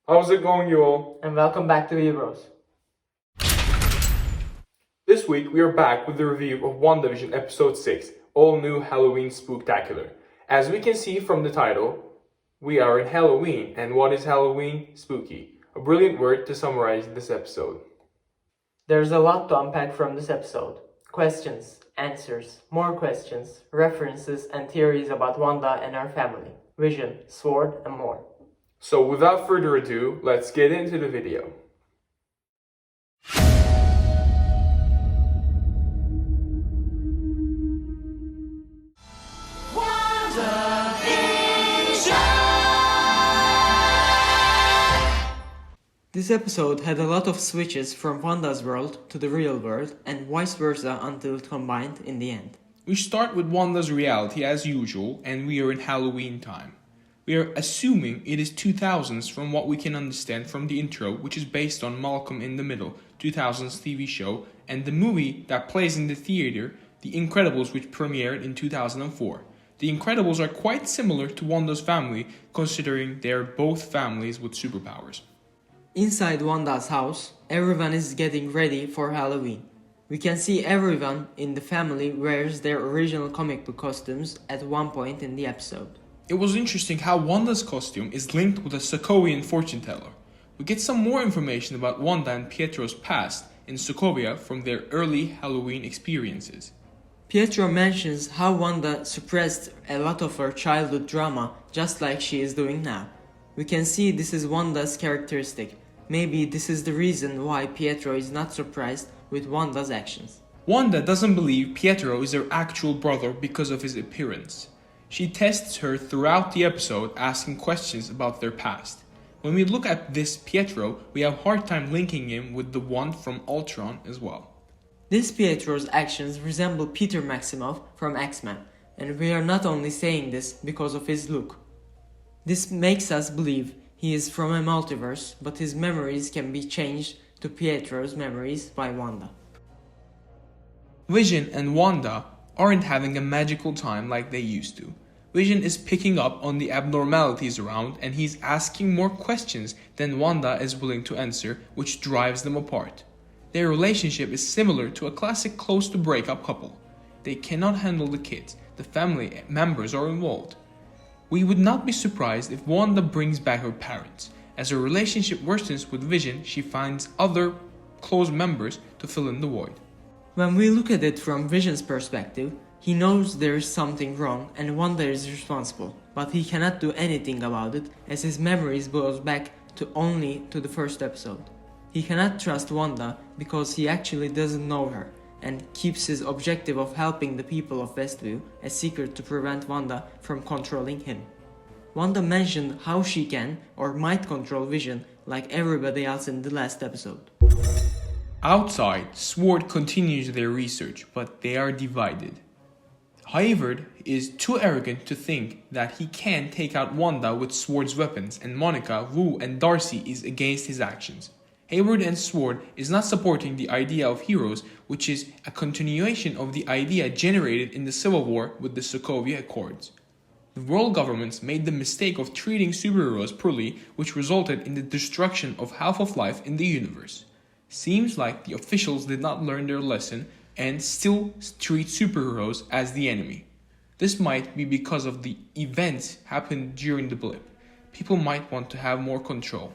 How's it going, you all? And welcome back to Heroes. This week we are back with the review of WandaVision Episode 6, All New Halloween Spooktacular. As we can see from the title, we are in Halloween, and what is Halloween? Spooky. A brilliant word to summarize this episode. There's a lot to unpack from this episode. Questions, answers, more questions, references and theories about Wanda and her family, Vision, SWORD and more. So without further ado, let's get into the video. This episode had a lot of switches from Wanda's world to the real world and vice versa until it combined in the end. We start with Wanda's reality as usual, and we are in Halloween time. We are assuming it is 2000s from what we can understand from the intro, which is based on Malcolm in the Middle, 2000s TV show, and the movie that plays in the theater, The Incredibles, which premiered in 2004. The Incredibles are quite similar to Wanda's family, considering they are both families with superpowers. Inside Wanda's house, everyone is getting ready for Halloween. We can see everyone in the family wears their original comic book costumes at one point in the episode. It was interesting how Wanda's costume is linked with a Sokovian fortune teller. We get some more information about Wanda and Pietro's past in Sokovia from their early Halloween experiences. Pietro mentions how Wanda suppressed a lot of her childhood drama just like she is doing now. We can see this is Wanda's characteristic. Maybe this is the reason why Pietro is not surprised with Wanda's actions. Wanda doesn't believe Pietro is her actual brother because of his appearance. She tests her throughout the episode, asking questions about their past. When we look at this Pietro, we have a hard time linking him with the one from Ultron as well. This Pietro's actions resemble Peter Maximoff from X-Men, and we are not only saying this because of his look. This makes us believe he is from a multiverse, but his memories can be changed to Pietro's memories by Wanda. Vision and Wanda aren't having a magical time like they used to. Vision is picking up on the abnormalities around, and he's asking more questions than Wanda is willing to answer, which drives them apart. Their relationship is similar to a classic close to breakup couple. They cannot handle the kids, the family members are involved. We would not be surprised if Wanda brings back her parents. As her relationship worsens with Vision, she finds other close members to fill in the void. When we look at it from Vision's perspective, he knows there is something wrong and Wanda is responsible, but he cannot do anything about it as his memories goes back only to the first episode. He cannot trust Wanda because he actually doesn't know her and keeps his objective of helping the people of Westview a secret to prevent Wanda from controlling him. Wanda mentioned how she can or might control Vision like everybody else in the last episode. Outside, SWORD continues their research, but they are divided. Hayward is too arrogant to think that he can take out Wanda with SWORD's weapons, and Monica, Wu, and Darcie is against his actions. Hayward and SWORD is not supporting the idea of heroes, which is a continuation of the idea generated in the Civil War with the Sokovia Accords. The world governments made the mistake of treating superheroes poorly, which resulted in the destruction of half of life in the universe. Seems like the officials did not learn their lesson and still treat superheroes as the enemy. This might be because of the events happened during the blip. People might want to have more control.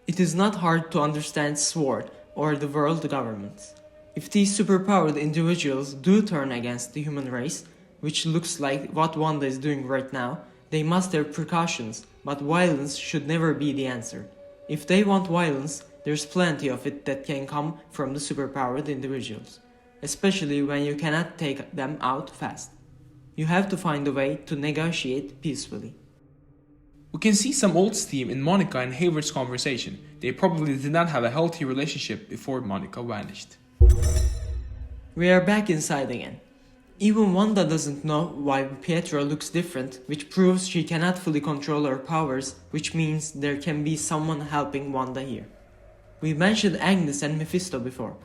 It is not hard to understand SWORD or the world governments. If these superpowered individuals do turn against the human race, which looks like what Wanda is doing right now, they must have precautions, but violence should never be the answer. If they want violence, there's plenty of it that can come from the superpowered individuals, especially when you cannot take them out fast. You have to find a way to negotiate peacefully. We can see some old steam in Monica and Hayward's conversation. They probably did not have a healthy relationship before Monica vanished. We are back inside again. Even Wanda doesn't know why Pietro looks different, which proves she cannot fully control her powers, which means there can be someone helping Wanda here. We mentioned Agnes and Mephisto before.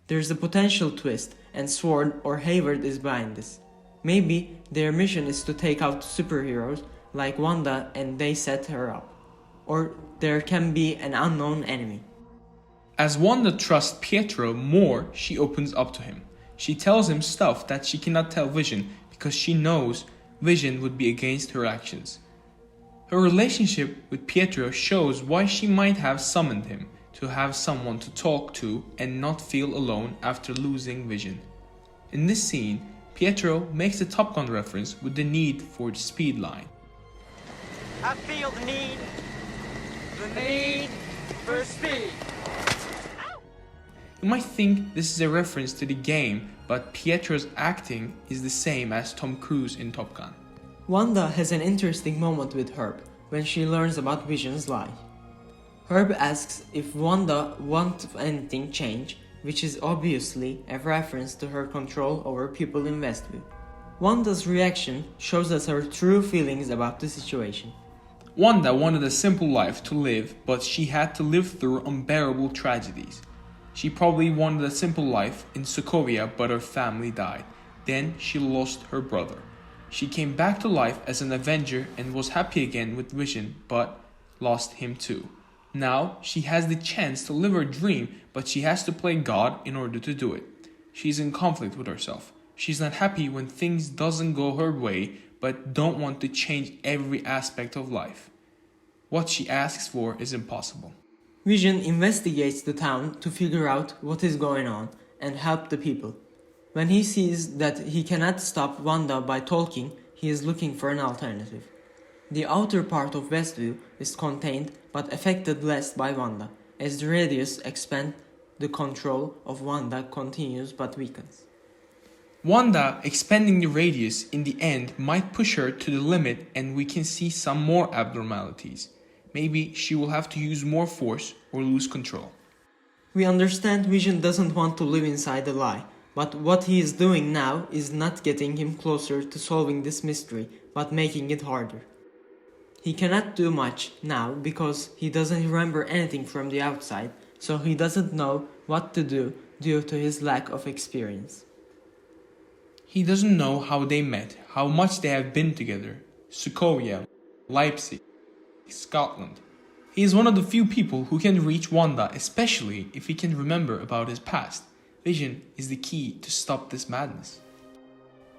There's a potential twist, and SWORD or Hayward is behind this. Maybe their mission is to take out superheroes like Wanda and they set her up. or there can be an unknown enemy. As Wanda trusts Pietro more, she opens up to him. She tells him stuff that she cannot tell Vision because she knows Vision would be against her actions. Her relationship with Pietro shows why she might have summoned him, to have someone to talk to and not feel alone after losing Vision. In this scene, Pietro makes a Top Gun reference with the need for the speed line. I feel the need for speed. You might think this is a reference to the game, but Pietro's acting is the same as Tom Cruise in Top Gun. Wanda has an interesting moment with Herb when she learns about Vision's lie. Herb asks if Wanda wants anything change, which is obviously a reference to her control over people in Westview. Wanda's reaction shows us her true feelings about the situation. Wanda wanted a simple life to live, but she had to live through unbearable tragedies. She probably wanted a simple life in Sokovia, but her family died. Then she lost her brother. She came back to life as an Avenger and was happy again with Vision, but lost him too. Now she has the chance to live her dream, but she has to play God in order to do it. She's in conflict with herself. She's not happy when things doesn't go her way, but don't want to change every aspect of life. What she asks for is impossible. Vision investigates the town to figure out what is going on and help the people. When he sees that he cannot stop Wanda by talking, he is looking for an alternative. The outer part of Westview is contained but affected less by Wanda, as the radius expands, the control of Wanda continues but weakens. Wanda expanding the radius in the end might push her to the limit and we can see some more abnormalities. Maybe she will have to use more force or lose control. We understand Vision doesn't want to live inside the lie, but what he is doing now is not getting him closer to solving this mystery, but making it harder. He cannot do much now because he doesn't remember anything from the outside, so he doesn't know what to do due to his lack of experience. He doesn't know how they met, how much they have been together. Sokovia, Leipzig, Scotland. He is one of the few people who can reach Wanda, especially if he can remember about his past. Vision is the key to stop this madness.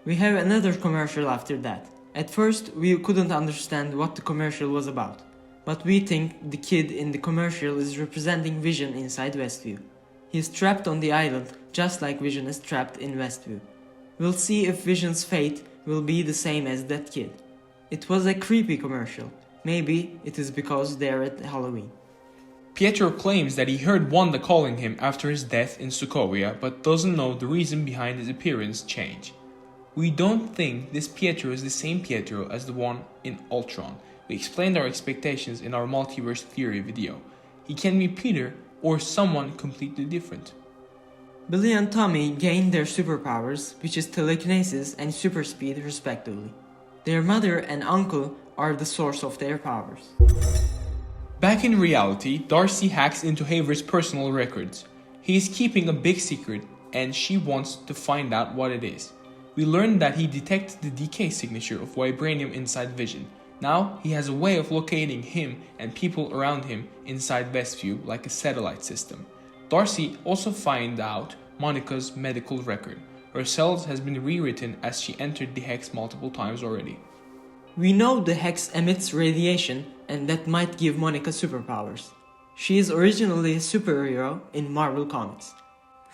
We have another commercial after that. At first, we couldn't understand what the commercial was about, but we think the kid in the commercial is representing Vision inside Westview. He is trapped on the island, just like Vision is trapped in Westview. We'll see if Vision's fate will be the same as that kid. It was a creepy commercial. Maybe it is because they're at Halloween. Pietro claims that he heard Wanda calling him after his death in Sokovia, but doesn't know the reason behind his appearance change. We don't think this Pietro is the same Pietro as the one in Ultron. We explained our expectations in our multiverse theory video. He can be Peter or someone completely different. Billy and Tommy gained their superpowers, which is telekinesis and super speed respectively. Their mother and uncle are the source of their powers. Back in reality, Darcie hacks into Haver's personal records. He is keeping a big secret and she wants to find out what it is. We learned that he detected the decay signature of vibranium inside Vision. Now he has a way of locating him and people around him inside Westview like a satellite system. Darcie also finds out Monica's medical record. Her cells has been rewritten as she entered the hex multiple times already. We know the hex emits radiation and that might give Monica superpowers. She is originally a superhero in Marvel Comics.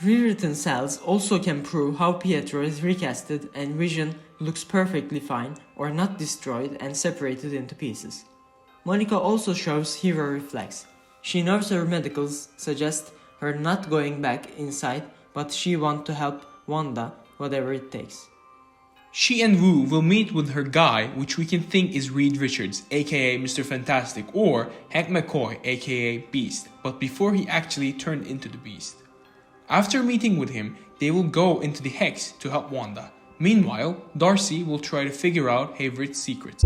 Rewritten cells also can prove how Pietro is recasted and Vision looks perfectly fine or not destroyed and separated into pieces. Monica also shows hero reflex. She knows her medicals suggest her not going back inside, but she wants to help Wanda whatever it takes. She and Wu will meet with her guy, which we can think is Reed Richards, aka Mr. Fantastic, or Hank McCoy, aka Beast, but before he actually turned into the Beast. After meeting with him, they will go into the Hex to help Wanda. Meanwhile, Darcie will try to figure out Haver's secrets.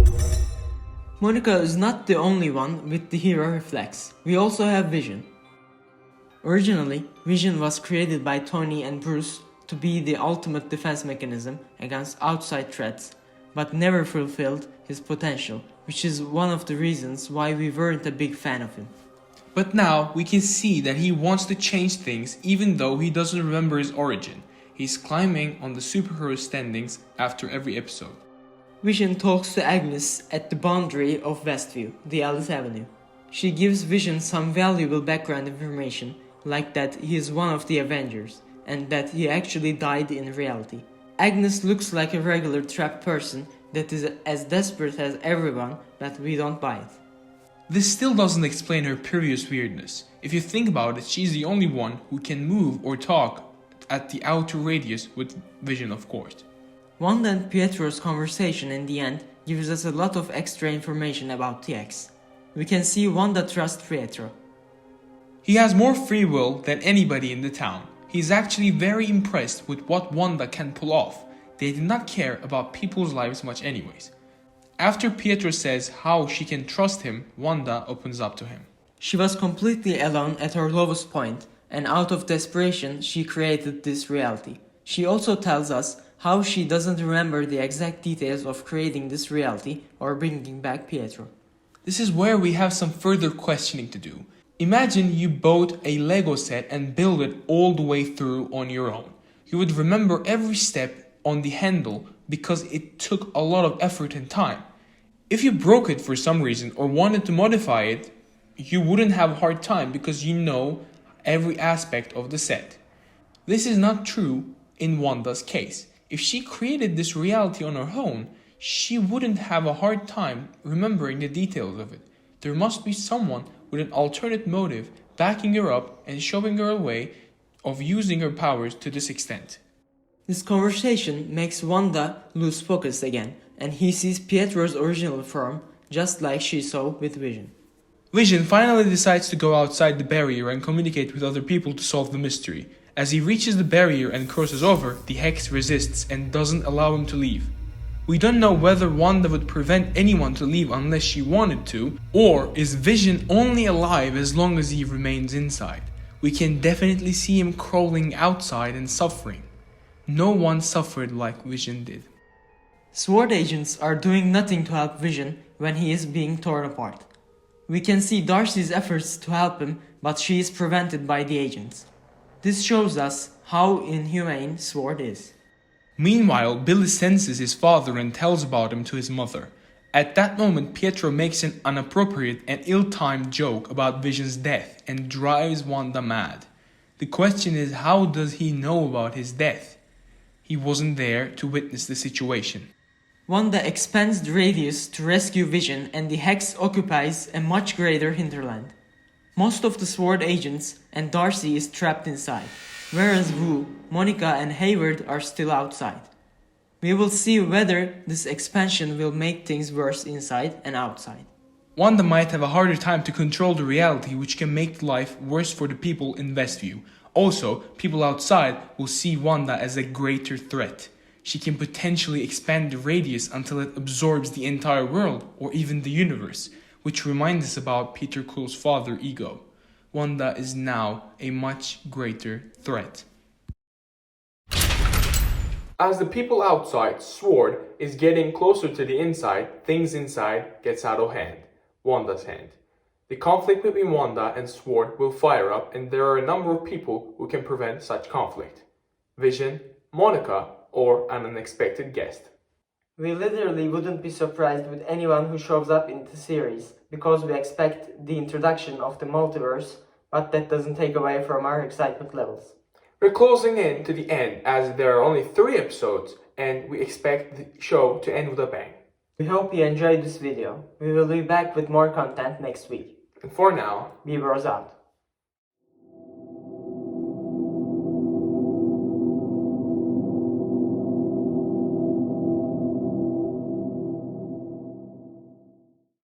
Monica is not the only one with the hero reflex. We also have Vision. Originally, Vision was created by Tony and Bruce to be the ultimate defense mechanism against outside threats, but never fulfilled his potential which is one of the reasons why we weren't a big fan of him. But now we can see that he wants to change things even though he doesn't remember his origin. He's climbing on the superhero standings after every episode. Vision talks to Agnes at the boundary of Westview, the Alice Avenue. She gives Vision some valuable background information, like that he is one of the Avengers, and that he actually died in reality. Agnes looks like a regular trapped person that is as desperate as everyone, but we don't buy it. This still doesn't explain her previous weirdness. If you think about it, she's the only one who can move or talk at the outer radius with Vision, of course. Wanda and Pietro's conversation in the end gives us a lot of extra information about TX. We can see Wanda trust Pietro. He has more free will than anybody in the town. He's actually very impressed with what Wanda can pull off. They do not care about people's lives much anyways. After Pietro says how she can trust him, Wanda opens up to him. She was completely alone at her lowest point, and out of desperation she created this reality. She also tells us how she doesn't remember the exact details of creating this reality or bringing back Pietro. This is where we have some further questioning to do. Imagine you bought a Lego set and build it all the way through on your own. You would remember every step on the handle because it took a lot of effort and time. If you broke it for some reason or wanted to modify it, you wouldn't have a hard time because you know every aspect of the set. This is not true in Wanda's case. If she created this reality on her own, she wouldn't have a hard time remembering the details of it. There must be someone with an alternate motive backing her up and showing her a way of using her powers to this extent. This conversation makes Wanda lose focus again, and he sees Pietro's original form just like she saw with Vision. Vision finally decides to go outside the barrier and communicate with other people to solve the mystery. As he reaches the barrier and crosses over, the Hex resists and doesn't allow him to leave. We don't know whether Wanda would prevent anyone to leave unless she wanted to, or is Vision only alive as long as he remains inside. We can definitely see him crawling outside and suffering. No one suffered like Vision did. SWORD agents are doing nothing to help Vision when he is being torn apart. We can see Darcie's efforts to help him, but she is prevented by the agents. This shows us how inhumane SWORD is. Meanwhile, Billy senses his father and tells about him to his mother. At that moment, Pietro makes an inappropriate and ill-timed joke about Vision's death and drives Wanda mad. The question is, how does he know about his death? He wasn't there to witness the situation. Wanda expands the radius to rescue Vision, and the Hex occupies a much greater hinterland. Most of the SWORD agents and Darcie is trapped inside, whereas Wu, Monica and Hayward are still outside. We will see whether this expansion will make things worse inside and outside. Wanda might have a harder time to control the reality, which can make life worse for the people in Westview. Also, people outside will see Wanda as a greater threat. She can potentially expand the radius until it absorbs the entire world or even the universe, which reminds us about Peter Quill's father, Ego. Wanda is now a much greater threat. As the people outside, SWORD, is getting closer to the inside, things inside gets out of hand. Wanda's hand. The conflict between Wanda and SWORD will fire up, and there are a number of people who can prevent such conflict. Vision, Monica, or an unexpected guest. We literally wouldn't be surprised with anyone who shows up in the series, because we expect the introduction of the multiverse, but that doesn't take away from our excitement levels. We're closing in to the end as there are only 3 episodes and we expect the show to end with a bang. We hope you enjoyed this video. We will be back with more content next week. And for now, Bieber's out.